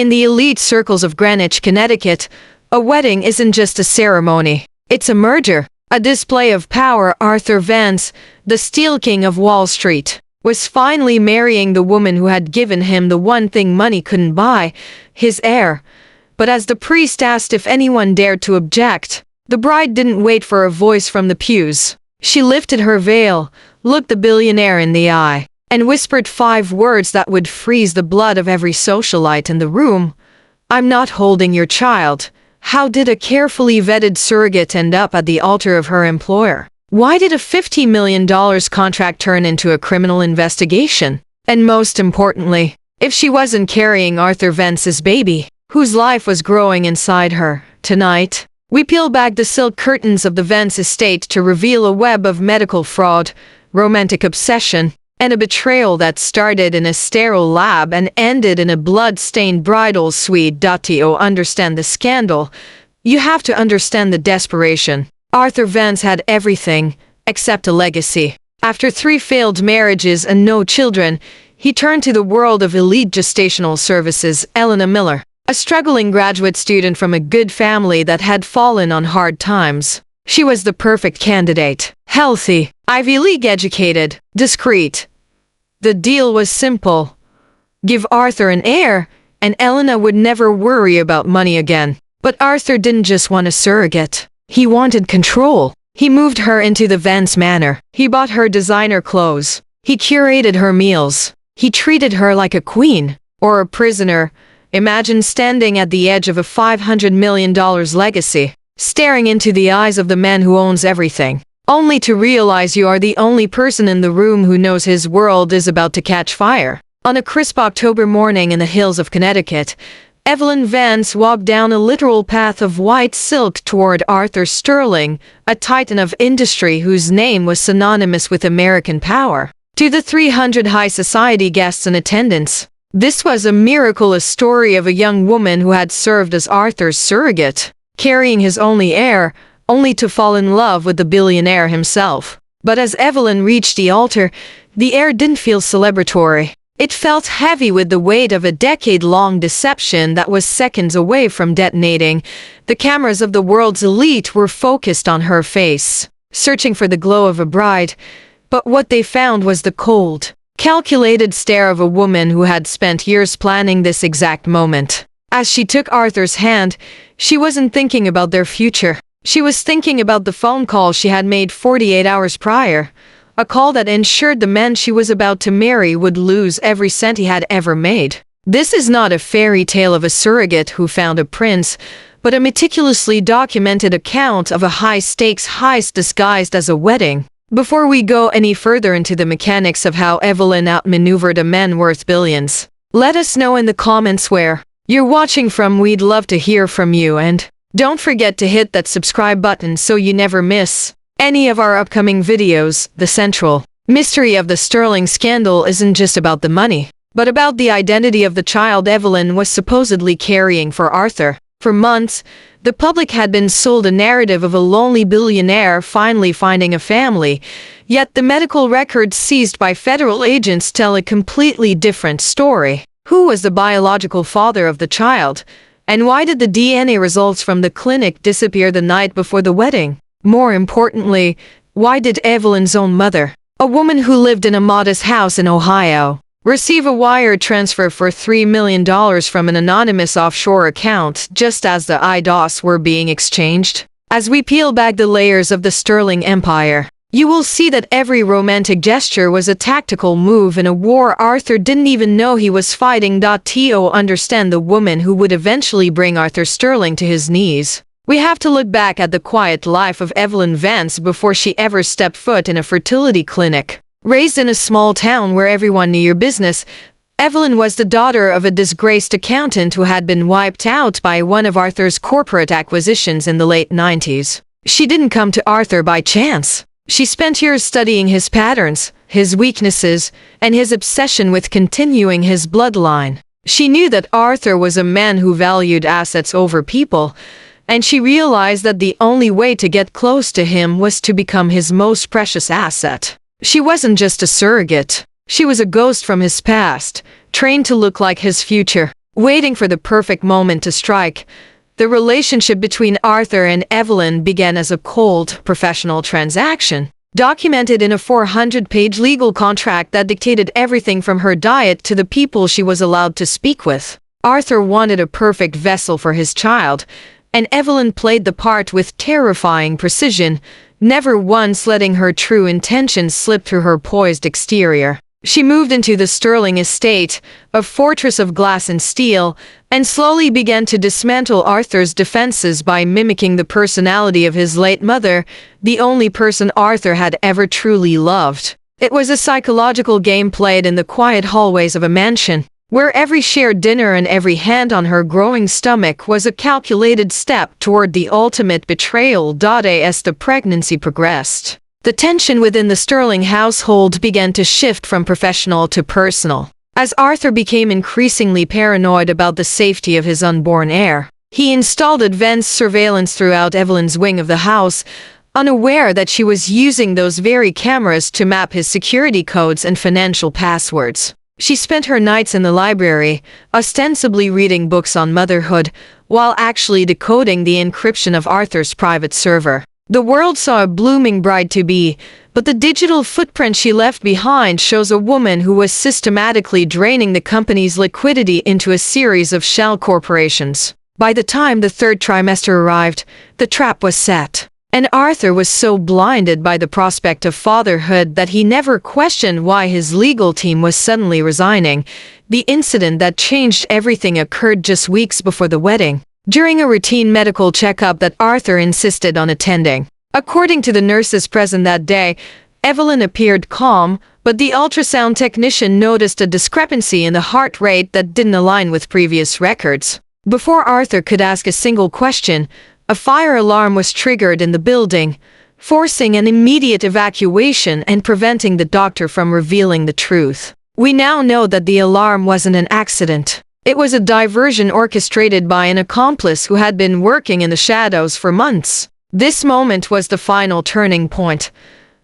In the elite circles of Greenwich, Connecticut, a wedding isn't just a ceremony. It's a merger, a display of power. Arthur Vance, the Steel King of Wall Street, was finally marrying the woman who had given him the one thing money couldn't buy, his heir. But as the priest asked if anyone dared to object, the bride didn't wait for a voice from the pews. She lifted her veil, looked the billionaire in the eye, and whispered 5 words that would freeze the blood of every socialite in the room. "I'm not holding your child." How did a carefully vetted surrogate end up at the altar of her employer? Why did a $50 million contract turn into a criminal investigation? And most importantly, if she wasn't carrying Arthur Vance's baby, whose life was growing inside her? Tonight, we peel back the silk curtains of the Vance estate to reveal a web of medical fraud, romantic obsession, and a betrayal that started in a sterile lab and ended in a blood-stained bridal suite. To understand the scandal, you have to understand the desperation. Arthur Vance had everything except a legacy. After 3 failed marriages and no children, he turned to the world of elite gestational services. Eleanor Miller, a struggling graduate student from a good family that had fallen on hard times. She was the perfect candidate. Healthy, Ivy League educated, discreet. The deal was simple. Give Arthur an heir, and Eleanor would never worry about money again. But Arthur didn't just want a surrogate. He wanted control. He moved her into the Vance manor. He bought her designer clothes. He curated her meals. He treated her like a queen or a prisoner. Imagine standing at the edge of a $500 million legacy, staring into the eyes of the man who owns everything, only to realize you are the only person in the room who knows his world is about to catch fire. On a crisp October morning in the hills of Connecticut, Evelyn Vance walked down a literal path of white silk toward Arthur Sterling, a titan of industry whose name was synonymous with American power. To the 300 high society guests in attendance, this was a miracle, a story of a young woman who had served as Arthur's surrogate, carrying his only heir, only to fall in love with the billionaire himself. But as Evelyn reached the altar, the air didn't feel celebratory. It felt heavy with the weight of a decade-long deception that was seconds away from detonating. The cameras of the world's elite were focused on her face, searching for the glow of a bride. But what they found was the cold, calculated stare of a woman who had spent years planning this exact moment. As she took Arthur's hand, she wasn't thinking about their future. She was thinking about the phone call she had made 48 hours prior. A call that ensured the man she was about to marry would lose every cent he had ever made. This is not a fairy tale of a surrogate who found a prince, but a meticulously documented account of a high-stakes heist disguised as a wedding. Before we go any further into the mechanics of how Evelyn outmaneuvered a man worth billions, let us know in the comments where you're watching from. We'd love to hear from you, and don't forget to hit that subscribe button so you never miss any of our upcoming videos. The central mystery of the Sterling scandal isn't just about the money, but about the identity of the child Evelyn was supposedly carrying for Arthur. For months, the public had been sold a narrative of a lonely billionaire finally finding a family, yet the medical records seized by federal agents tell a completely different story. Who was the biological father of the child? And why did the DNA results from the clinic disappear the night before the wedding? More importantly, why did Evelyn's own mother, a woman who lived in a modest house in Ohio, receive a wire transfer for $3 million from an anonymous offshore account just as the IDOS were being exchanged? As we peel back the layers of the Sterling empire, you will see that every romantic gesture was a tactical move in a war Arthur didn't even know he was fighting. To understand the woman who would eventually bring Arthur Sterling to his knees, we have to look back at the quiet life of Evelyn Vance before she ever stepped foot in a fertility clinic. Raised in a small town where everyone knew your business, Evelyn was the daughter of a disgraced accountant who had been wiped out by one of Arthur's corporate acquisitions in the late 90s. She didn't come to Arthur by chance. She spent years studying his patterns, his weaknesses, and his obsession with continuing his bloodline. She knew that Arthur was a man who valued assets over people, and she realized that the only way to get close to him was to become his most precious asset. She wasn't just a surrogate. She was a ghost from his past, trained to look like his future. waiting for the perfect moment to strike. The relationship between Arthur and Evelyn began as a cold, professional transaction, documented in a 400-page legal contract that dictated everything from her diet to the people she was allowed to speak with. Arthur wanted a perfect vessel for his child, and Evelyn played the part with terrifying precision, never once letting her true intentions slip through her poised exterior. She moved into the Sterling estate, a fortress of glass and steel, and slowly began to dismantle Arthur's defenses by mimicking the personality of his late mother, the only person Arthur had ever truly loved. It was a psychological game played in the quiet hallways of a mansion, where every shared dinner and every hand on her growing stomach was a calculated step toward the ultimate betrayal. As the pregnancy progressed, the tension within the Sterling household began to shift from professional to personal. As Arthur became increasingly paranoid about the safety of his unborn heir, he installed advanced surveillance throughout Evelyn's wing of the house, unaware that she was using those very cameras to map his security codes and financial passwords. She spent her nights in the library, ostensibly reading books on motherhood, while actually decoding the encryption of Arthur's private server. The world saw a blooming bride-to-be, but the digital footprint she left behind shows a woman who was systematically draining the company's liquidity into a series of shell corporations. By the time the third trimester arrived, the trap was set. And Arthur was so blinded by the prospect of fatherhood that he never questioned why his legal team was suddenly resigning. The incident that changed everything occurred just weeks before the wedding, during a routine medical checkup that Arthur insisted on attending. According to the nurses present that day, Evelyn appeared calm, but the ultrasound technician noticed a discrepancy in the heart rate that didn't align with previous records. Before Arthur could ask a single question, a fire alarm was triggered in the building, forcing an immediate evacuation and preventing the doctor from revealing the truth. We now know that the alarm wasn't an accident. It was a diversion orchestrated by an accomplice who had been working in the shadows for months. This moment was the final turning point,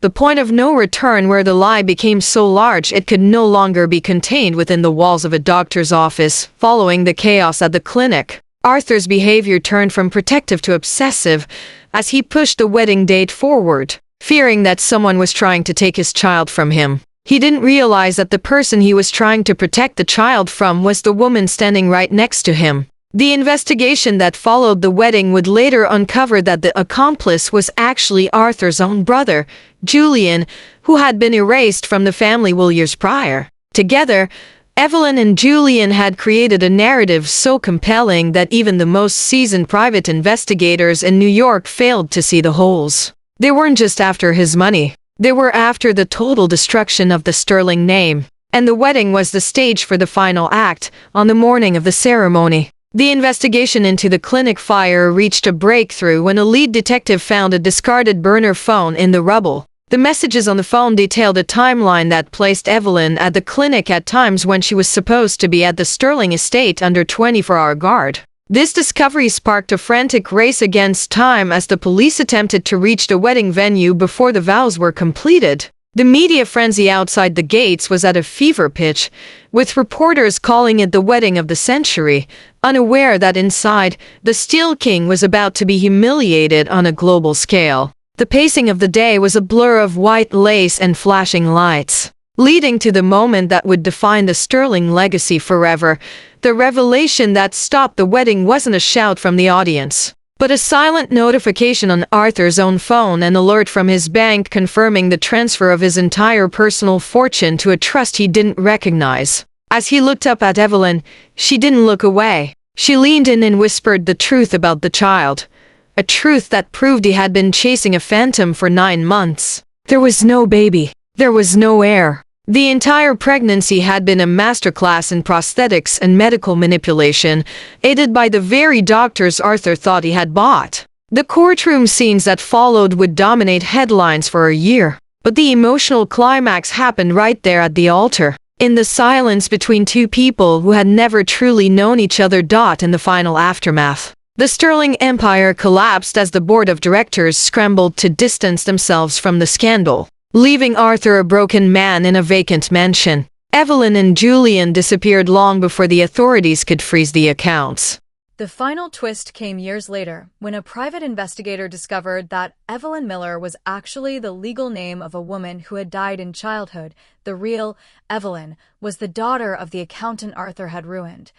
the point of no return where the lie became so large it could no longer be contained within the walls of a doctor's office. Following the chaos at the clinic, Arthur's behavior turned from protective to obsessive as he pushed the wedding date forward, fearing that someone was trying to take his child from him. He didn't realize that the person he was trying to protect the child from was the woman standing right next to him. The investigation that followed the wedding would later uncover that the accomplice was actually Arthur's own brother, Julian, who had been erased from the family years prior. Together, Evelyn and Julian had created a narrative so compelling that even the most seasoned private investigators in New York failed to see the holes. They weren't just after his money. They were after the total destruction of the Sterling name. And the wedding was the stage for the final act. On the morning of the ceremony, the investigation into the clinic fire reached a breakthrough when a lead detective found a discarded burner phone in the rubble. The messages on the phone detailed a timeline that placed Evelyn at the clinic at times when she was supposed to be at the Sterling estate under 24-hour guard. This discovery sparked a frantic race against time as the police attempted to reach the wedding venue before the vows were completed. The media frenzy outside the gates was at a fever pitch, with reporters calling it the wedding of the century, unaware that inside, the Steel King was about to be humiliated on a global scale. The pacing of the day was a blur of white lace and flashing lights, leading to the moment that would define the Sterling legacy forever. The revelation that stopped the wedding wasn't a shout from the audience, but a silent notification on Arthur's own phone, an alert from his bank confirming the transfer of his entire personal fortune to a trust he didn't recognize. As he looked up at Evelyn, she didn't look away. She leaned in and whispered the truth about the child. A truth that proved he had been chasing a phantom for 9 months. There was no baby. There was no heir. The entire pregnancy had been a masterclass in prosthetics and medical manipulation, aided by the very doctors Arthur thought he had bought. The courtroom scenes that followed would dominate headlines for a year, but the emotional climax happened right there at the altar, in the silence between two people who had never truly known each other. In the final aftermath, the Sterling empire collapsed as the board of directors scrambled to distance themselves from the scandal, leaving Arthur a broken man in a vacant mansion. Evelyn and Julian disappeared long before the authorities could freeze the accounts. The final twist came years later, when a private investigator discovered that Evelyn Miller was actually the legal name of a woman who had died in childhood. The real Evelyn was the daughter of the accountant Arthur had ruined,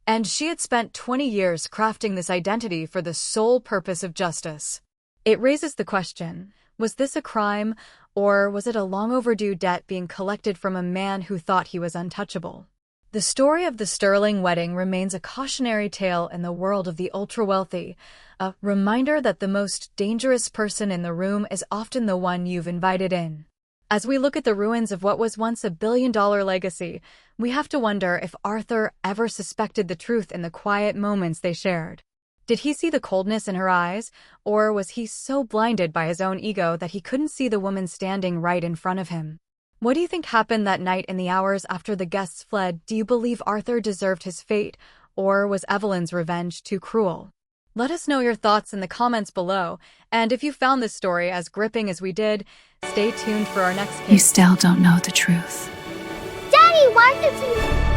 and she had spent 20 years crafting this identity for the sole purpose of justice. It raises the question, was this a crime, or was it a long overdue debt being collected from a man who thought he was untouchable? The story of the Sterling wedding remains a cautionary tale in the world of the ultra-wealthy, a reminder that the most dangerous person in the room is often the one you've invited in. As we look at the ruins of what was once a billion-dollar legacy, we have to wonder if Arthur ever suspected the truth in the quiet moments they shared. Did he see the coldness in her eyes, or was he so blinded by his own ego that he couldn't see the woman standing right in front of him? What do you think happened that night in the hours after the guests fled? Do you believe Arthur deserved his fate, or was Evelyn's revenge too cruel? Let us know your thoughts in the comments below, and if you found this story as gripping as we did, stay tuned for our next case. You still don't know the truth. Daddy, why did you...